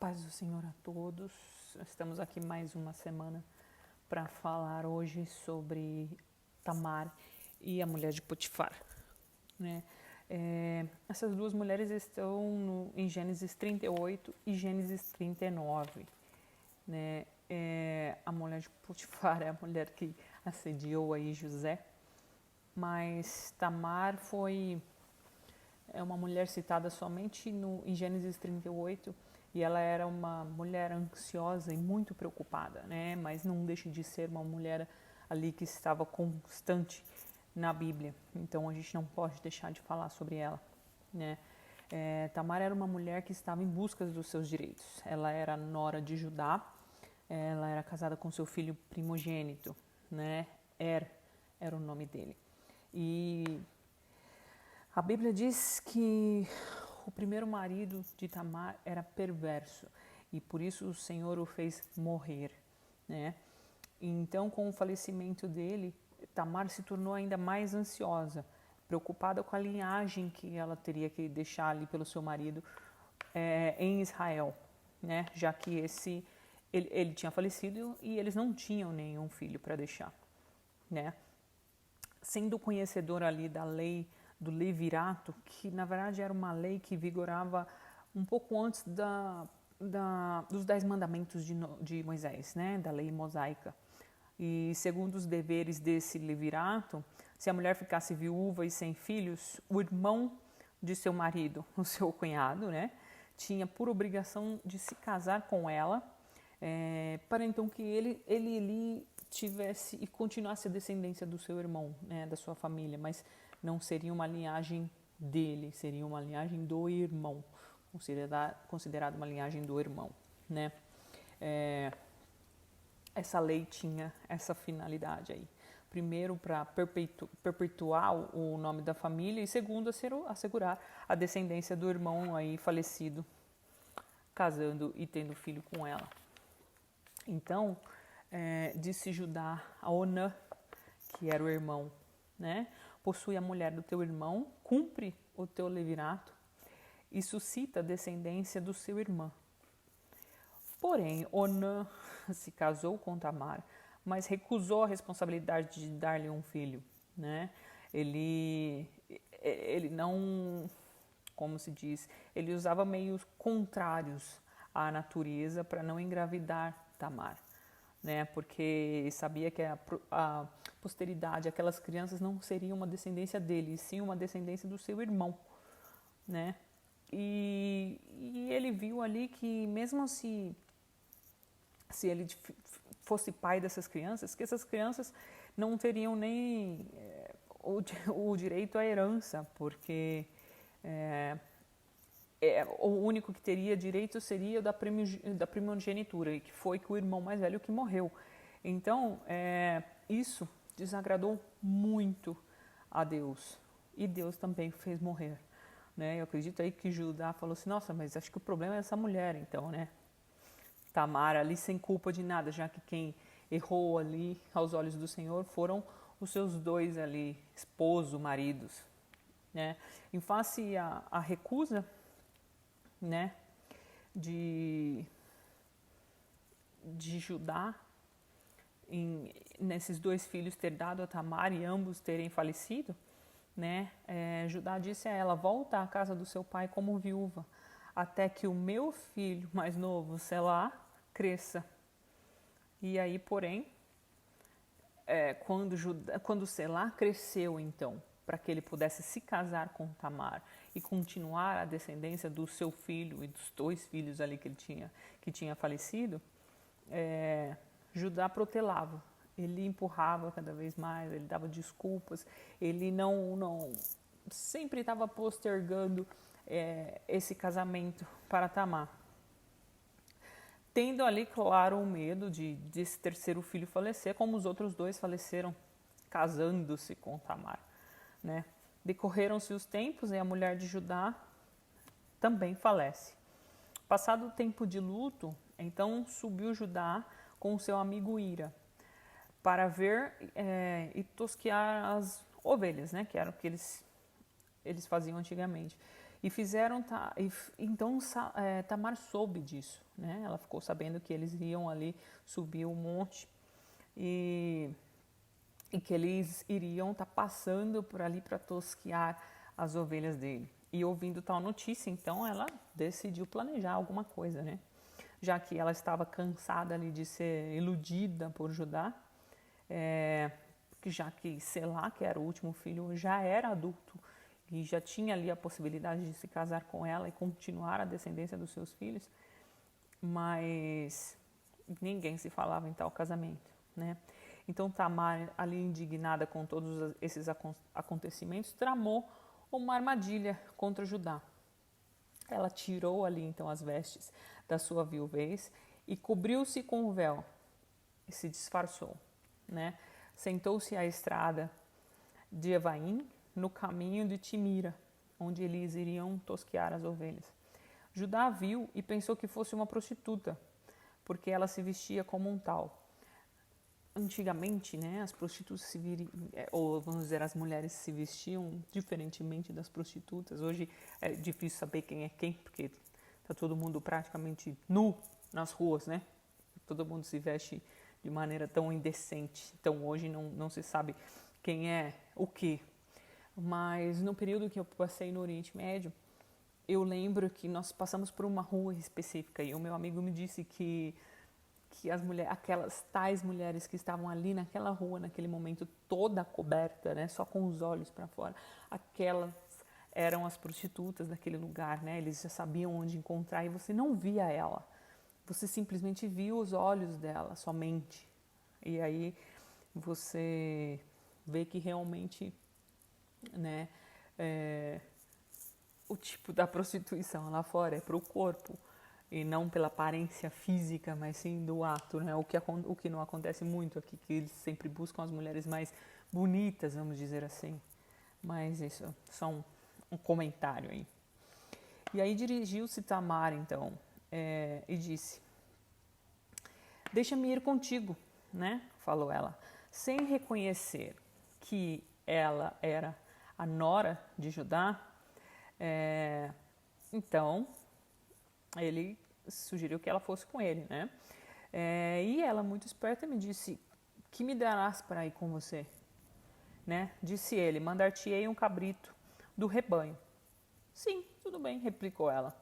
Paz do Senhor a todos. Estamos aqui mais uma semana para falar hoje sobre Tamar e a mulher de Potifar, né? Essas duas mulheres estão em Gênesis 38 e Gênesis 39, né? A mulher de Potifar é a mulher que assediou aí José, mas Tamar é uma mulher citada somente em Gênesis 38, e ela era uma mulher ansiosa e muito preocupada, né? Mas não deixa de ser uma mulher ali que estava constante na Bíblia. Então a gente não pode deixar de falar sobre ela, né? Tamar era uma mulher que estava em busca dos seus direitos. Ela era nora de Judá, ela era casada com seu filho primogênito, né? Era o nome dele. E a Bíblia diz que o primeiro marido de Tamar era perverso e por isso o Senhor o fez morrer, né? Então, com o falecimento dele, Tamar se tornou ainda mais ansiosa, preocupada com a linhagem que ela teria que deixar ali pelo seu marido em Israel, né? Já que ele tinha falecido e eles não tinham nenhum filho para deixar, né? Sendo conhecedora ali da lei do levirato, que na verdade era uma lei que vigorava um pouco antes dos 10 mandamentos de Moisés, né? Da lei mosaica. E segundo os deveres desse levirato, se a mulher ficasse viúva e sem filhos, o irmão de seu marido, o seu cunhado, né, tinha por obrigação de se casar com ela, para então que ele tivesse e continuasse a descendência do seu irmão, né, da sua família, mas não seria uma linhagem dele, seria uma linhagem do irmão, considerada uma linhagem do irmão, né? Essa lei tinha essa finalidade aí. Primeiro, para perpetuar o nome da família, e segundo, assegurar a descendência do irmão aí falecido, casando e tendo filho com ela. Então, disse Judá a Onã, que era o irmão, né? Possui a mulher do teu irmão, cumpre o teu levirato e suscita a descendência do seu irmão. Porém, Onã se casou com Tamar, mas recusou a responsabilidade de dar-lhe um filho, né? Ele não, como se diz, ele usava meios contrários à natureza para não engravidar Tamar, né? Porque sabia que a posteridade, aquelas crianças não seriam uma descendência dele, sim uma descendência do seu irmão, né? E ele viu ali que mesmo se ele fosse pai dessas crianças, que essas crianças não teriam nem o direito à herança, porque o único que teria direito seria da primogenitura, e que foi que o irmão mais velho que morreu. Então, isso desagradou muito a Deus, e Deus também fez morrer, né? Eu acredito aí que Judá falou assim, nossa, mas acho que o problema é essa mulher, então, né? Tamar ali sem culpa de nada, já que quem errou ali aos olhos do Senhor foram os seus dois ali, esposo, maridos, né? Em face à recusa, né, de Judá nesses dois filhos ter dado a Tamar e ambos terem falecido, né? Judá disse a ela, volta à casa do seu pai como viúva, até que o meu filho mais novo, Selá, cresça. E aí, porém, quando Selá cresceu, então, para que ele pudesse se casar com Tamar e continuar a descendência do seu filho e dos dois filhos ali que tinha falecido, Judá protelava. Ele empurrava cada vez mais, ele dava desculpas, ele não sempre estava postergando esse casamento para Tamar. Tendo ali, claro, o medo desse terceiro filho falecer, como os outros dois faleceram casando-se com Tamar, né? Decorreram-se os tempos e a mulher de Judá também falece. Passado o tempo de luto, então subiu Judá com o seu amigo Ira para ver e tosquear as ovelhas, né? Que era o que eles faziam antigamente. E fizeram, então Tamar soube disso, né? Ela ficou sabendo que eles iam ali subir o monte e que eles iriam estar passando por ali para tosquear as ovelhas dele. E ouvindo tal notícia, então ela decidiu planejar alguma coisa, né? Já que ela estava cansada ali de ser iludida por Judá, já que Selá, que era o último filho, já era adulto e já tinha ali a possibilidade de se casar com ela e continuar a descendência dos seus filhos, mas ninguém se falava em tal casamento, né? Então Tamar, ali indignada com todos esses acontecimentos, tramou uma armadilha contra Judá. Ela tirou ali então as vestes da sua viuvez e cobriu-se com o véu e se disfarçou, né? Sentou-se à estrada de Evaim, no caminho de Timira, onde eles iriam tosquear as ovelhas. Judá viu e pensou que fosse uma prostituta, porque ela se vestia como um tal. Antigamente, né, as prostitutas ou vamos dizer, as mulheres se vestiam diferentemente das prostitutas. Hoje é difícil saber quem é quem, porque está todo mundo praticamente nu nas ruas, né? Todo mundo se veste de maneira tão indecente. Então hoje não se sabe quem é o quê. Mas no período que eu passei no Oriente Médio, eu lembro que nós passamos por uma rua específica e o meu amigo me disse que as mulheres, aquelas tais mulheres que estavam ali naquela rua, naquele momento, toda coberta, né, só com os olhos para fora, aquelas eram as prostitutas daquele lugar, né? Eles já sabiam onde encontrar e você não via ela, você simplesmente via os olhos dela somente. E aí você vê que realmente, né, o tipo da prostituição lá fora é para o corpo e não pela aparência física, mas sim do ato, né? O que não acontece muito aqui, que eles sempre buscam as mulheres mais bonitas, vamos dizer assim. Mas isso é só um comentário aí. E aí dirigiu-se Tamar, então, e disse: deixa-me ir contigo, né? Falou ela, sem reconhecer que ela era a nora de Judá. Então ele sugeriu que ela fosse com ele, né? E ela, muito esperta, me disse: que me darás para ir com você? Né? Disse ele: mandar-te-ei um cabrito do rebanho. Sim, tudo bem, replicou ela.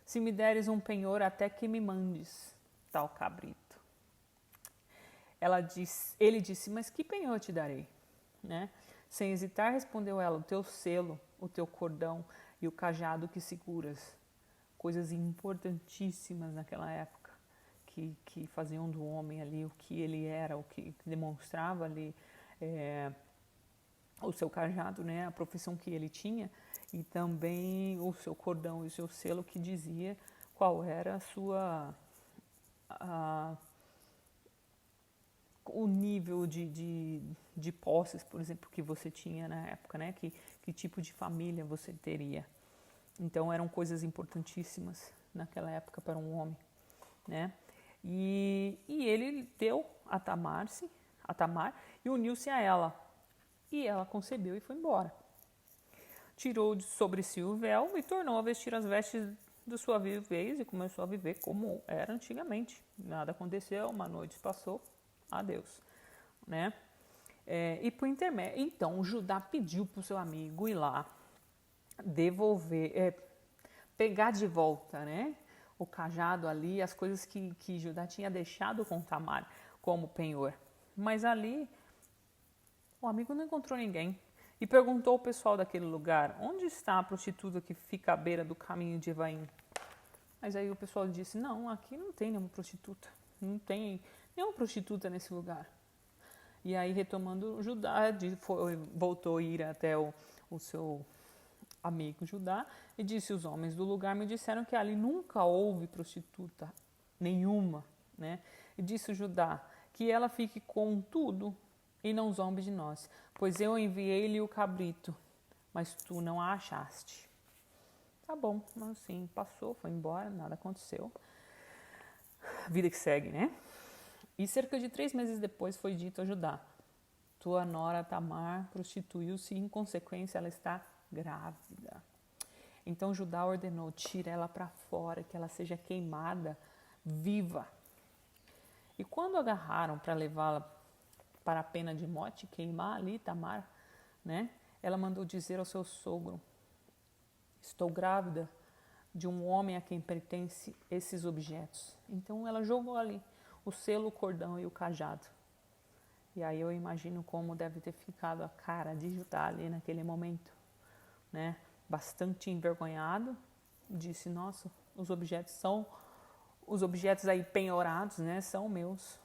Se me deres um penhor, até que me mandes tal cabrito. Ele disse: mas que penhor te darei? Né? Sem hesitar, respondeu ela: o teu selo, o teu cordão e o cajado que seguras. Coisas importantíssimas naquela época, que faziam do homem ali o que ele era, o que demonstrava ali o seu cajado, né, a profissão que ele tinha, e também o seu cordão e o seu selo que dizia qual era o nível de posses, por exemplo, que você tinha na época, né, que tipo de família você teria. Então eram coisas importantíssimas naquela época para um homem, né? E ele deu a Tamar e uniu-se a ela. E ela concebeu e foi embora. Tirou sobre si o véu e tornou a vestir as vestes da sua viuvez e começou a viver como era antigamente. Nada aconteceu, uma noite passou, adeus, né? E por intermédio, então Judá pediu para o seu amigo ir lá devolver, pegar de volta, né, o cajado ali, as coisas que Judá tinha deixado com Tamar como penhor. Mas ali o amigo não encontrou ninguém e perguntou ao pessoal daquele lugar: onde está a prostituta que fica à beira do caminho de Evaim? Mas aí o pessoal disse: não, aqui não tem nenhuma prostituta, não tem nenhuma prostituta nesse lugar. E aí, retomando, Judá voltou a ir até o seu amigo Judá e disse: os homens do lugar me disseram que ali nunca houve prostituta nenhuma, né? E disse Judá: que ela fique com tudo e não zombe de nós, pois eu enviei-lhe o cabrito, mas tu não a achaste. Tá bom, assim, passou, foi embora, nada aconteceu. Vida que segue, né? E cerca de 3 meses depois foi dito a Judá: tua nora Tamar prostituiu-se e, em consequência, ela está grávida. Então Judá ordenou: tira ela para fora, que ela seja queimada viva. E quando agarraram para levá-la para a pena de morte, queimar ali Tamar, né? Ela mandou dizer ao seu sogro: estou grávida de um homem a quem pertence esses objetos. Então ela jogou ali o selo, o cordão e o cajado. E aí eu imagino como deve ter ficado a cara de Judá ali naquele momento, né? Bastante envergonhado, disse: nossa, os objetos aí penhorados, né, são meus,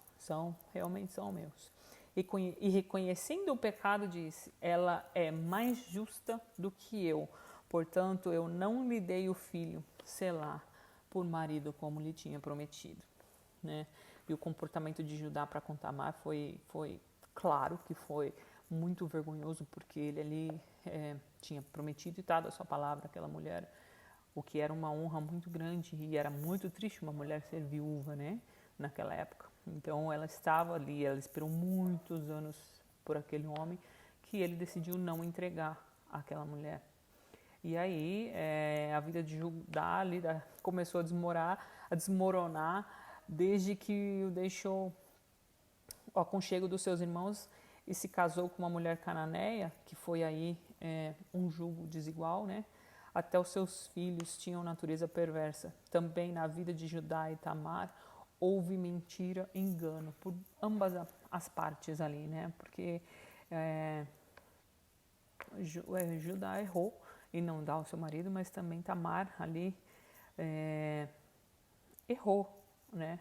realmente são meus. E reconhecendo o pecado, disse: ela é mais justa do que eu, portanto eu não lhe dei o filho, Selá, por marido como lhe tinha prometido, né? E o comportamento de Judá para com Tamar foi claro que foi muito vergonhoso, porque ele ali tinha prometido e dado a sua palavra àquela mulher, o que era uma honra muito grande, e era muito triste uma mulher ser viúva, né, naquela época. Então ela estava ali, ela esperou muitos anos por aquele homem, que ele decidiu não entregar aquela mulher. E aí a vida de Judá ali começou a desmoronar desde que o deixou o aconchego dos seus irmãos e se casou com uma mulher cananeia, que foi aí um julgo desigual, né? Até os seus filhos tinham natureza perversa. Também na vida de Judá e Tamar houve mentira, engano, por ambas as partes ali, né? Porque Judá errou em não dar ao seu marido, mas também Tamar ali errou, né?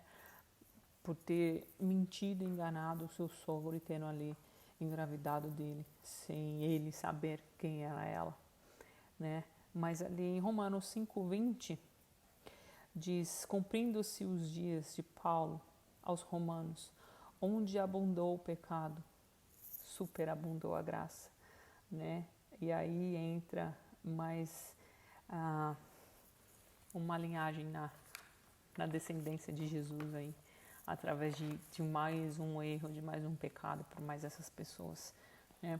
Por ter mentido, enganado o seu sogro e tendo ali engravidado dele, sem ele saber quem era ela, né? Mas ali em Romanos 5:20 diz: cumprindo-se os dias de Paulo aos Romanos, onde abundou o pecado, superabundou a graça, né? E aí entra mais uma linhagem na descendência de Jesus aí, através de mais um erro, de mais um pecado por mais essas pessoas, né?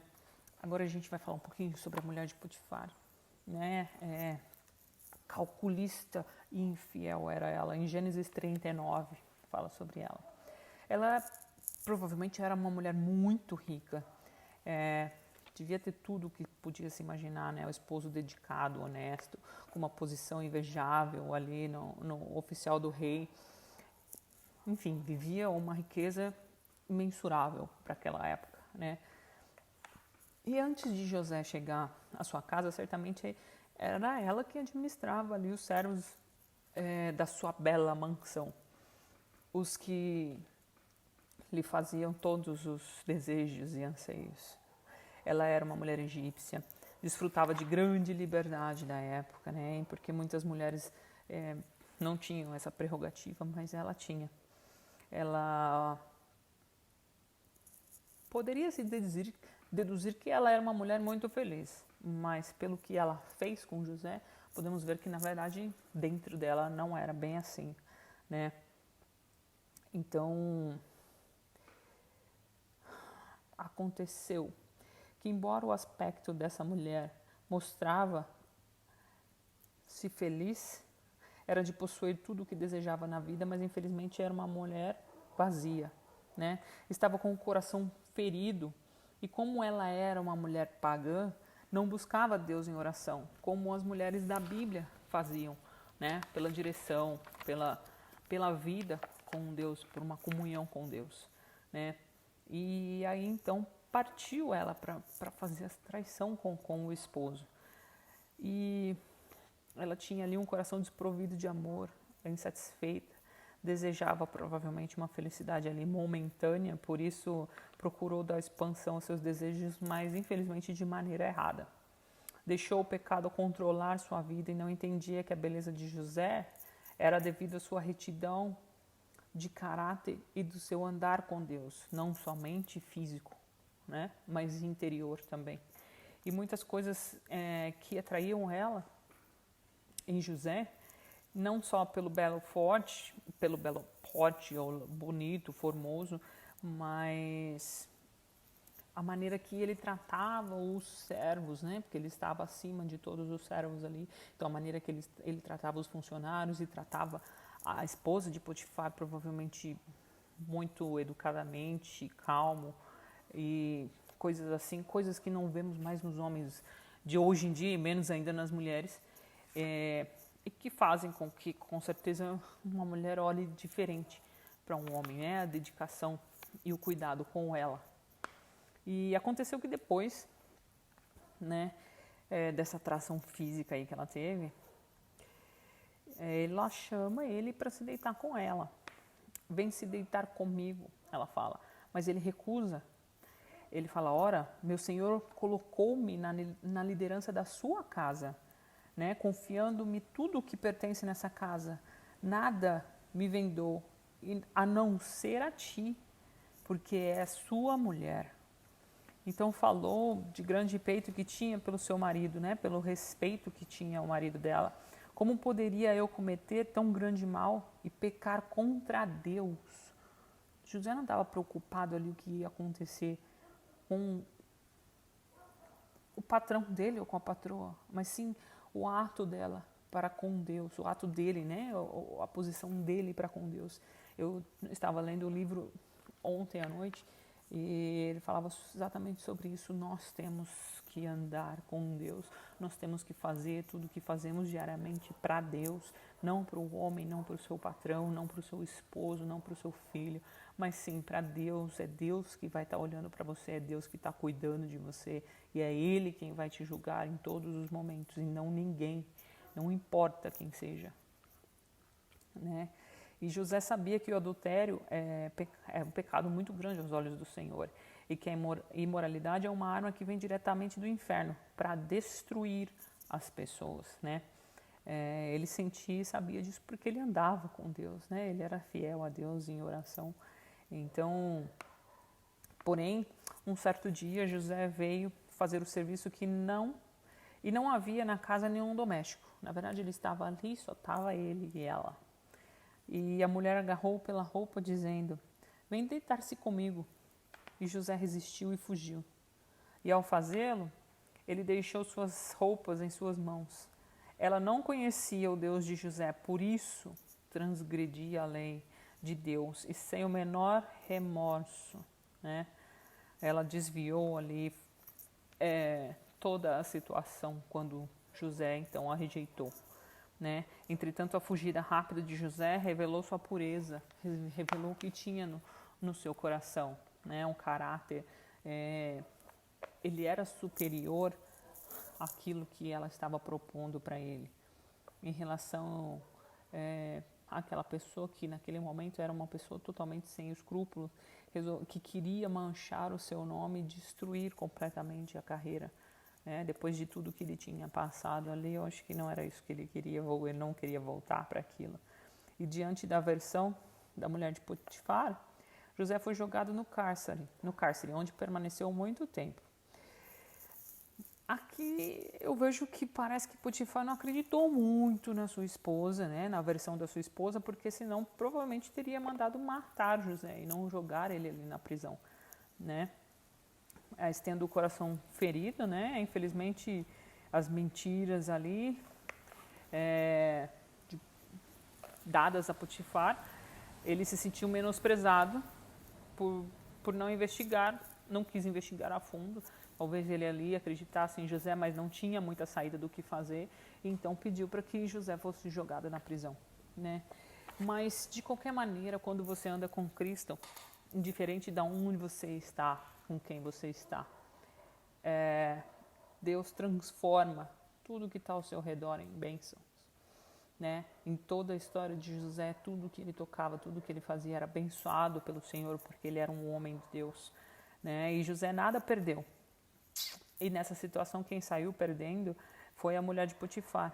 Agora a gente vai falar um pouquinho sobre a mulher de Potifar, né? Calculista e infiel era ela. Em Gênesis 39 fala sobre ela. Ela provavelmente era uma mulher muito rica, devia ter tudo o que podia se imaginar, né? O esposo dedicado, honesto, com uma posição invejável ali no oficial do rei. Enfim, vivia uma riqueza imensurável para aquela época, né? E antes de José chegar à sua casa, certamente era ela que administrava ali os servos da sua bela mansão, os que lhe faziam todos os desejos e anseios. Ela era uma mulher egípcia, desfrutava de grande liberdade da época, né? Porque muitas mulheres não tinham essa prerrogativa, mas ela tinha. Ela poderia se deduzir que ela era uma mulher muito feliz, mas pelo que ela fez com José, podemos ver que na verdade dentro dela não era bem assim, né? Então aconteceu que, embora o aspecto dessa mulher mostrava-se feliz, era de possuir tudo o que desejava na vida, mas infelizmente era uma mulher vazia, né? Estava com o coração ferido, e como ela era uma mulher pagã, não buscava Deus em oração, como as mulheres da Bíblia faziam, né? Pela direção, pela vida com Deus, por uma comunhão com Deus, né? E aí então partiu ela para fazer a traição com o esposo. E ela tinha ali um coração desprovido de amor, insatisfeita, desejava provavelmente uma felicidade ali momentânea, por isso procurou dar expansão aos seus desejos, mas infelizmente de maneira errada. Deixou o pecado controlar sua vida e não entendia que a beleza de José era devido à sua retidão de caráter e do seu andar com Deus, não somente físico, né, mas interior também. E muitas coisas que atraíam ela em José, não só pelo belo porte ou bonito, formoso, mas a maneira que ele tratava os servos, né? Porque ele estava acima de todos os servos ali. Então, a maneira que ele tratava os funcionários e tratava a esposa de Potifar, provavelmente muito educadamente, calmo e coisas assim, coisas que não vemos mais nos homens de hoje em dia e menos ainda nas mulheres, e que fazem com que, com certeza, uma mulher olhe diferente para um homem, né? A dedicação e o cuidado com ela. E aconteceu que depois, né, dessa atração física aí que ela teve, ela chama ele para se deitar com ela. Vem se deitar comigo, ela fala. Mas ele recusa. Ele fala, ora, meu Senhor colocou-me na liderança da sua casa, né, confiando-me tudo o que pertence nessa casa. Nada me vendou, a não ser a ti, porque é sua mulher. Então falou de grande peito que tinha pelo seu marido, né, pelo respeito que tinha o marido dela. Como poderia eu cometer tão grande mal e pecar contra Deus? José não estava preocupado ali o que ia acontecer com o patrão dele ou com a patroa, mas sim o ato dela para com Deus, o ato dele, né, a posição dele para com Deus. Eu estava lendo o livro ontem à noite e ele falava exatamente sobre isso. Nós temos que andar com Deus, nós temos que fazer tudo o que fazemos diariamente para Deus, não para o homem, não para o seu patrão, não para o seu esposo, não para o seu filho, mas sim para Deus. É Deus que vai estar olhando para você, é Deus que está cuidando de você e é Ele quem vai te julgar em todos os momentos e não ninguém, não importa quem seja, né? E José sabia que o adultério é um pecado muito grande aos olhos do Senhor e que a imoralidade é uma arma que vem diretamente do inferno para destruir as pessoas, né? Ele sentia e sabia disso porque ele andava com Deus, né? Ele era fiel a Deus em oração. Então, porém, um certo dia José veio fazer o serviço que não havia na casa nenhum doméstico. Na verdade, ele estava ali, só estava ele e ela. E a mulher agarrou pela roupa, dizendo, vem deitar-se comigo. E José resistiu e fugiu. E ao fazê-lo, ele deixou suas roupas em suas mãos. Ela não conhecia o Deus de José, por isso transgredia a lei de Deus. E sem o menor remorso, né? Ela desviou ali toda a situação quando José então a rejeitou. Né? Entretanto, a fugida rápida de José revelou sua pureza, revelou o que tinha no seu coração, né? Um caráter. Ele era superior àquilo que ela estava propondo para ele, em relação àquela pessoa que naquele momento era uma pessoa totalmente sem escrúpulos, que queria manchar o seu nome e destruir completamente a carreira. Depois de tudo que ele tinha passado ali, eu acho que não era isso que ele queria, ou ele não queria voltar para aquilo. E diante da aversão da mulher de Potifar, José foi jogado no cárcere, onde permaneceu muito tempo. Aqui eu vejo que parece que Potifar não acreditou muito na sua esposa, né, na versão da sua esposa, porque senão provavelmente teria mandado matar José e não jogar ele ali na prisão, né? Tendo o coração ferido, né? Infelizmente, as mentiras ali dadas a Potifar, ele se sentiu menosprezado por não investigar, não quis investigar a fundo. Talvez ele ali acreditasse em José, mas não tinha muita saída do que fazer, então pediu para que José fosse jogado na prisão, né? Mas, de qualquer maneira, quando você anda com Cristo, indiferente de onde você está, com quem você está, Deus transforma tudo que está ao seu redor em bênçãos, né? Em toda a história de José, tudo que ele tocava, tudo que ele fazia era abençoado pelo Senhor, porque ele era um homem de Deus, né? E José nada perdeu. E nessa situação, quem saiu perdendo foi a mulher de Potifar,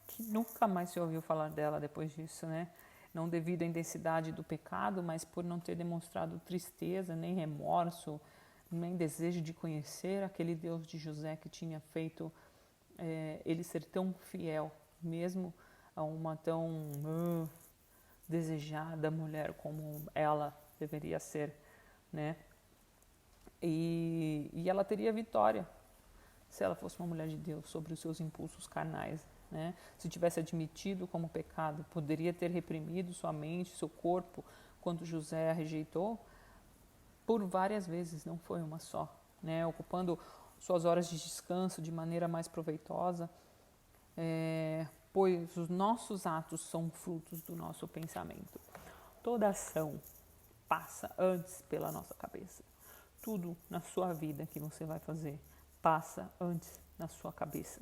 que nunca mais se ouviu falar dela depois disso, né? Não devido à intensidade do pecado, mas por não ter demonstrado tristeza, nem remorso, nem desejo de conhecer aquele Deus de José que tinha feito ele ser tão fiel, mesmo a uma tão desejada mulher como ela deveria ser, né? E ela teria vitória se ela fosse uma mulher de Deus sobre os seus impulsos carnais, né? Se tivesse admitido como pecado, poderia ter reprimido sua mente, seu corpo, quando José a rejeitou, por várias vezes, não foi uma só, né? Ocupando suas horas de descanso de maneira mais proveitosa, pois os nossos atos são frutos do nosso pensamento. Toda ação passa antes pela nossa cabeça. Tudo na sua vida que você vai fazer passa antes na sua cabeça.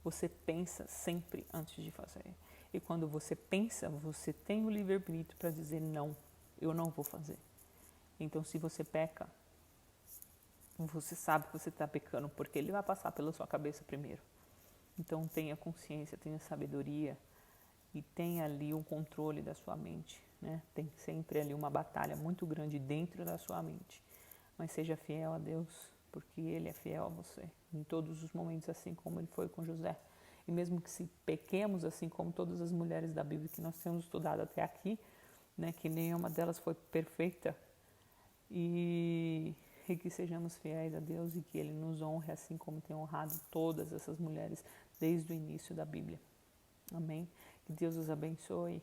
Você pensa sempre antes de fazer. E quando você pensa, você tem o livre-arbítrio para dizer não, eu não vou fazer. Então, se você peca, você sabe que você está pecando porque ele vai passar pela sua cabeça primeiro. Então, tenha consciência, tenha sabedoria e tenha ali um controle da sua mente, né? Tem sempre ali uma batalha muito grande dentro da sua mente. Mas seja fiel a Deus, porque Ele é fiel a você, em todos os momentos, assim como Ele foi com José. E mesmo que se pequemos, assim como todas as mulheres da Bíblia que nós temos estudado até aqui, né, que nenhuma delas foi perfeita, e que sejamos fiéis a Deus e que Ele nos honre, assim como tem honrado todas essas mulheres desde o início da Bíblia. Amém? Que Deus os abençoe.